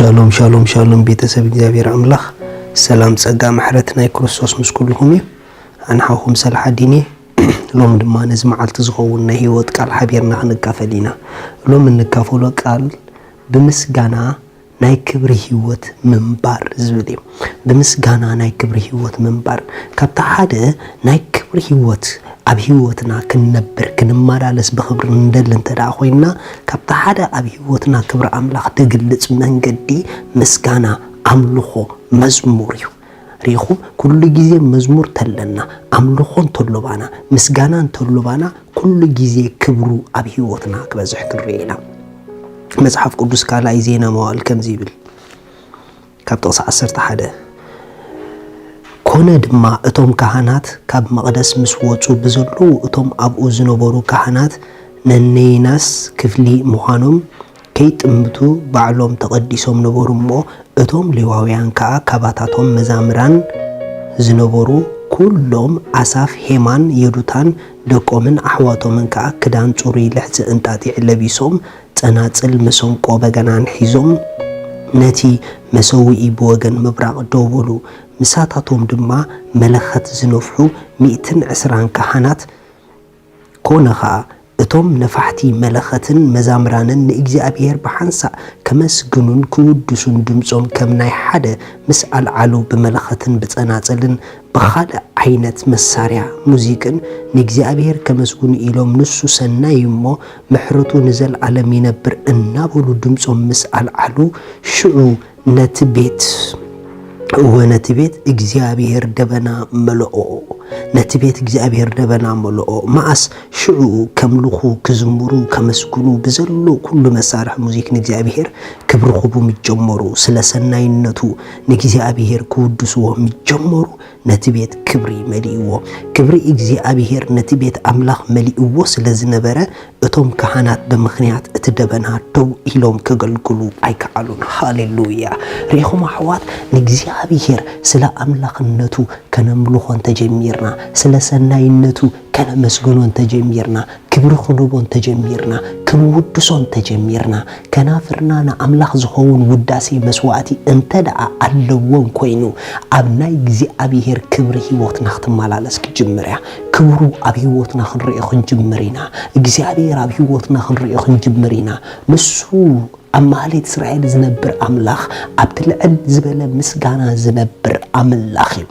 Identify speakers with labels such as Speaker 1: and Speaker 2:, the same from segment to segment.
Speaker 1: ሻሎም ሻሎም ሻሎም ቤተሰብ እግዚአብሔር አምላክ ሰላም ጸጋ ምሕረት ናይ ክርስቶስ ምስኩልኩም አንሐኹም ሰላሕ ዲኒ ሎም ድማ ነዝ መዓልቲ ዝኸውን ናይ ህይወት ቃል ሓቢርና ክንካፈሊና ሎም እንካፈሎ ቃል ብምስጋና ናይ ክብሪ ህይወት ምንባር ዝብል እዩ ብምስጋና ናይ ክብሪ ህይወት ምንባር ካብታ ሓደ ናይ ክብሪ ህይወት ኣብ ህይወትና ክንነብር ክንማላለስ ብኽብሪ እንደል እንተዳ ኮይና ካብታ ሓደ ኣብ ህይወትና ክብሪ አምላኽ ተግልጽ መንገዲ ምስጋና አምልኾ መዝሙር እዩ ሪኹም ኩሉ ጊዜ መዝሙር ተለና አምልኾን ተሎባና ምስጋናን ተሎባና ኩሉ ጊዜ ክብሩ ኣብ ህይወትና ክበዝሕ ክርኢና መጽሐፍ ቅዱስ ካልኣይ ዜና መዋዕል ከምዚ ይብል ካብ ጥቕሲ 11 ኮነ ድማ እቶም ካህናት ካብ መቕደስ ምስ ወጹ ብዘለዉ እቶም ኣብኡ ዝነበሩ ካህናት ነነይናስ ክፍሊ ምዃኖም ከይጥምቱ ባዕሎም ተቐዲሶም ነበሩ እሞ እቶም ሌዋውያን ከዓ ካባታቶም መዛምራን ዝነበሩ ኩሎም አሳፍ ሄማን የዱታን ደቆምን አሕዋቶምን ከዓ ክዳን ጹሩይ ልሕዚ እንጣጢዕ ለቢሶም ጸናጽል መሰንቆ በገናን ሒዞም ነቲ መሰዊኢ ብወገን ምብራቕ ደወሉ ምሳታቶም ድማ መለኸት ዝነፍሑ 120 ካህናት ኮነ ከዓ እቶም ነፋሕቲ መለኸትን መዛምራንን ንእግዚአብሔር ብሓንሳእ ከመስግኑን ክውድሱን ድምጾም ከም ናይ ሓደ ምስ አልዓሉ ብመለኸትን ብጸናጽልን ብኻልእ ዓይነት መሳርያ ሙዚቅን ንእግዚአብሔር ከመስግኑ ኢሎም ንሱ ሰናይ እሞ ምሕረቱ ንዘለዓለም ይነብር እናበሉ ድምጾም ምስ አልዓሉ ሽዑ ነቲ ቤት ወነቲ ቤት እግዚአብሔር ደበና መልኦ ነቲ ቤት እግዚአብሔር ደበና መልኦ ማአስ ሽዑ ከምልኹ ክዝምሩ ከመስግኑ ብዘሎ ኩሉ መሳርሕ ሙዚክ ንእግዚአብሔር ክብርኹቡ ምጀመሩ ስለ ሰናይነቱ ንእግዚአብሔር ክውድስዎ ምጀመሩ ነቲ ቤት ክብሪ መሊእዎ ክብሪ እግዚአብሔር ነቲ ቤት አምላኽ መሊእዎ ስለ ዝነበረ እቶም ካህናት ብምኽንያት እቲ ደበና ደው ኢሎም ከገልግሉ ኣይከኣሉን ሃሌሉያ ሪኹም አሕዋት ንእግዚአብሔር ስለ አምላኽነቱ ከነምልኾን ተጀሚርና ስለ ሰናይነቱ ከነመስግኖን ተጀሚርና ክብሪ ክንቦን ተጀሚርና ክንውድሶን ተጀሚርና ከናፍርና ንአምላኽ ዝኸውን ውዳሴ መስዋዕቲ እንተደኣ ኣለዎን ኮይኑ ኣብ ናይ እግዚአብሔር ክብሪ ህይወትና ክትመላለስ ክጅምር እያ ክብሩ ኣብ ህይወትና ክንሪኦ ክንጅምር ኢና እግዚአብሔር ኣብ ህይወትና ክንሪኦ ክንጅምር ኢና ንሱ ኣብ ማህሌት እስራኤል ዝነብር አምላኽ ኣብ ትልዕል ዝበለ ምስጋና ዝነብር አምላኽ እዩ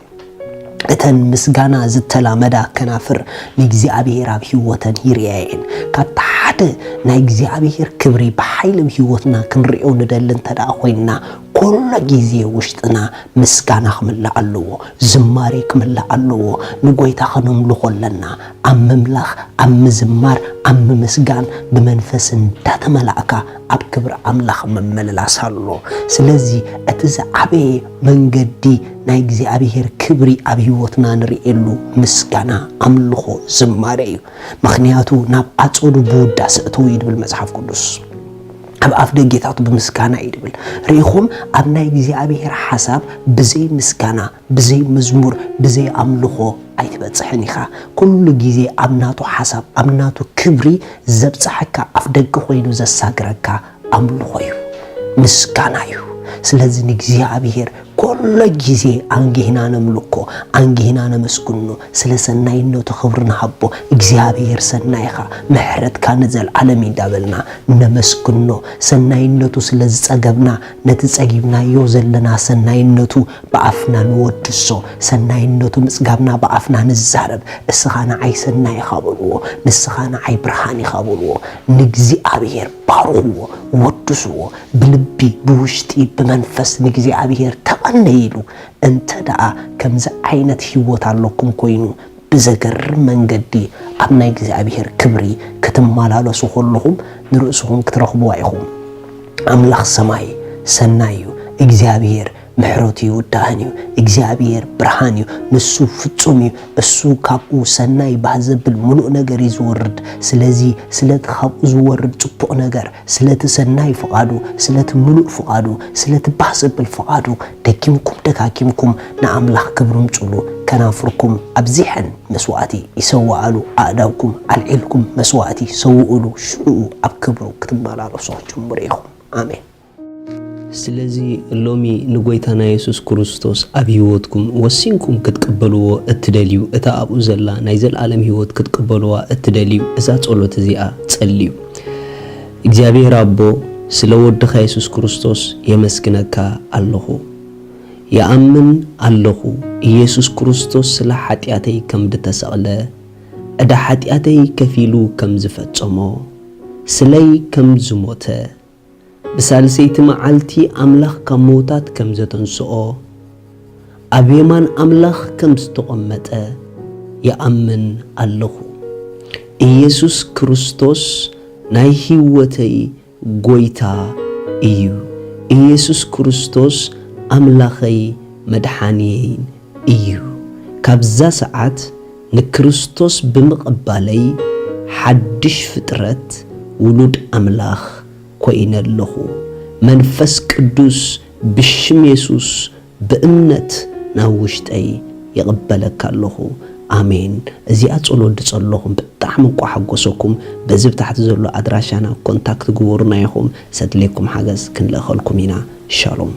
Speaker 1: እተን ምስጋና ዝተላመዳ ከናፍር ንእግዚአብሔር ኣብ ህይወተን ይርአየን ካብታ ሓደ ናይ እግዚአብሔር ክብሪ ብሓይሊ ህይወትና ክንሪኦ ንደሊ እንተደኣ ኮይና ኩሉ ጊዜ ውሽጥና ምስጋና ክምላእ ኣለዎ ዝማሬ ክምላእ ኣለዎ ንጎይታ ክነምልኾ ኣለና ኣብ ምምላኽ ኣብ ምዝማር ኣብ ምስጋን ብመንፈስ እንዳተመላእካ ኣብ ክብሪ አምላኽ መመለላስ ኣሎ ስለዚ እቲ ዝዓበየ መንገዲ ናይ እግዚአብሔር ክብሪ ኣብ ህይወትና ንሪኤሉ ምስጋና አምልኾ ዝማሬ እዩ ምኽንያቱ ናብ ኣጾዱ ብውዳሴ እተው ይብል መጽሐፍ ቅዱስ ኣብ ኣፍ ደጌታቱ ብምስጋና ይድብል ሪኢኹም ኣብ ናይ እግዚአብሔር ሓሳብ ብዘይ ምስጋና ብዘይ መዝሙር ብዘይ አምልኾ ኣይትበጽሕን ኢኻ ኩሉ ጊዜ ኣብ ናቱ ሓሳብ ኣብ ናቱ ክብሪ ዘብጽሐካ ኣፍ ደገ ኮይኑ ዘሳግረካ አምልኾ እዩ ምስጋና እዩ ስለዚ ንእግዚአብሔር ኩሉ ጊዜ አንጊህና ነምልኮ አንጊህና ነመስግኖ ስለ ሰናይነቱ ክብሪ ንሃቦ እግዚአብሔር ሰናይኻ ምሕረትካ ንዘለዓለም ይዳበልና ነመስግኖ ሰናይነቱ ስለ ዝጸገብና ነቲ ጸጊብናዮ ዘለና ሰናይነቱ ብኣፍና ንወድሶ ሰናይነቱ ምጽጋብና ብኣፍና ንዛረብ እስኻ ንዓይ ሰናይ ኢኻ በልዎ ንስኻ ንዓይ ብርሃን ኢኻ በልዎ ንእግዚአብሔር ባርኽዎ ወድስዎ ብልቢ ብውሽጢ ብመንፈስ ንእግዚአብሔር ተቐነይሉ እንተደኣ ከምዚ ዓይነት ህይወት ኣለኩም ኮይኑ ብዘገርም መንገዲ ኣብ ናይ እግዚአብሔር ክብሪ ክትመላለሱ ከለኹም ንርእስኹም ክትረኽብዋ ኢኹም አምላኽ ሰማይ ሰናይ እዩ እግዚአብሔር ምሕረቱ ይውዳህን እዩ እግዚአብሔር ብርሃን እዩ ንሱ ፍጹም እዩ እሱ ካብኡ ሰናይ ባህ ዘብል ሙሉእ ነገር እዩ ዝወርድ ስለዚ ስለቲ ካብኡ ዝወርድ ጽቡቕ ነገር ስለቲ ሰናይ ፍቓዱ ስለቲ ሙሉእ ፍቓዱ ስለቲ ባህ ዘብል ፍቓዱ ደኪምኩም ደጋጊምኩም ንኣምላኽ ክብሪ ምጽሉ ከናፍርኩም ኣብዚሐን መስዋዕቲ ይሰዋኣሉ ኣእዳውኩም ኣልዒልኩም መስዋዕቲ ሰውኡሉ ሽዑ ኣብ ክብሩ ክትመላለሱ ጅምሩ ኢኹም ኣሜን ስለዚህ ሎሚ ንጎይታና ኢየሱስ ክርስቶስ ኣብ ህይወትኩም ወሲንኩም ክትቀበልዎ እትደልዩ እታ ኣብኡ ዘላ ናይ ዘለዓለም ህይወት ክትቀበልዋ እትደልዩ እዛ ጸሎት እዚኣ ጸልዩ። እግዚአብሔር አቦ ስለ ወድኻ ኢየሱስ ክርስቶስ የመስግነካ ኣለኹ يأمن الله ኢየሱስ ክርስቶስ ስለ ኃጢአተይ ከም ዝተሰቕለ እዳ ኃጢአተይ ከፊሉ ከም ዝፈጸሞ ስለይ ከም ዝሞተ ብሳልሰይቲ መዓልቲ አምላኽ ካብ ሞታት ከም ዘተንስኦ ኣብ የማን አምላኽ ከም ዝተቐመጠ يأمن ኣለኹ። ኢየሱስ ክርስቶስ ናይ ህይወተይ ጎይታ እዩ። ኢየሱስ ክርስቶስ አምላኸይ መድኃኒየይ እዩ። ካብዛ ሰዓት ንክርስቶስ ብምቕባለይ ሓድሽ ፍጥረት ውሉድ አምላኽ ኮይነለኹ። መንፈስ ቅዱስ ብሽም ኢየሱስ በእምነት ናብ ውሽጠይ ይቕበለካ ኣለኹ። አሜን። እዚኣ ጸሎት ጸሎኹም ብጣዕሚ ቋ ሓጎሰኩም በዚ ታሕቲ ዘሎ አድራሻና ኮንታክት ግበሩና ይኹም ሰድለይኩም ሓገዝ ክንለኸልኩም ኢና። ሻሎም